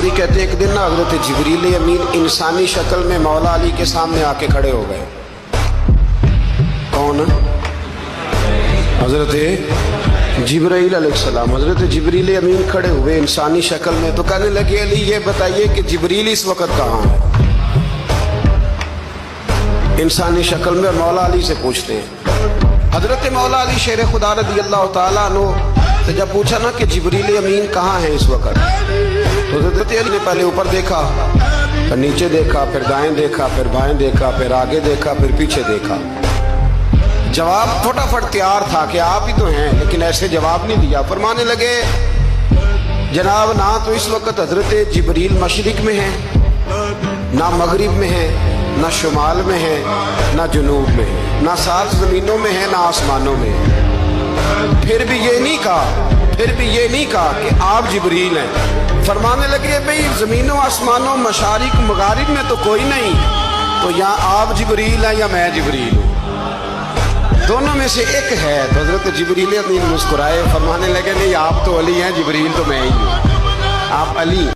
पुरी कहते हैं एक दिन ना हजरत जिब्रील अमीन इंसानी शक्ल में मौला अली के सामने आके खड़े हो गए। कौन? हजरत जिब्राइल अलैहिस्सलाम। हजरत जिब्रील अमीन खड़े हुए इंसानी शक्ल में, तो कहने लगे अली ये बताइए कि जिब्रील इस वक्त कहाँ है? इंसानी शक्ल में मौला अली से पूछते हैं। हजरत मौला अली शेर खुदा रज़ी अल्लाह तआला अन्हु से जब पूछा ना कि जिब्रील अमीन कहाँ है इस वक्त, तो हजरत अली ने पहले ऊपर देखा, फिर नीचे देखा, फिर दाएं देखा, फिर बाएं देखा, फिर आगे देखा, फिर पीछे देखा। जवाब फटाफट तैयार था कि आप ही तो हैं, लेकिन ऐसे जवाब नहीं दिया। फरमाने लगे जनाब ना तो इस वक्त हजरत जिब्रील मशरिक में है, ना मगरिब में है, ना शुमाल में है, ना जुनूब में है, ना सात जमीनों में है, ना आसमानों में है। फिर भी ये नहीं कहा कि आप जिब्रील हैं। फरमाने लगे भाई जमीनों आसमानों मशारिक मगारिब में तो कोई नहीं, तो यहाँ आप जिब्रील हैं या मैं जिब्रील हूँ? दोनों में से एक है। तो हजरत जिब्रील अमीन मुस्कुराए, फरमाने लगे नहीं आप तो अली हैं, जिब्रील तो मैं ही हूँ, आप अली।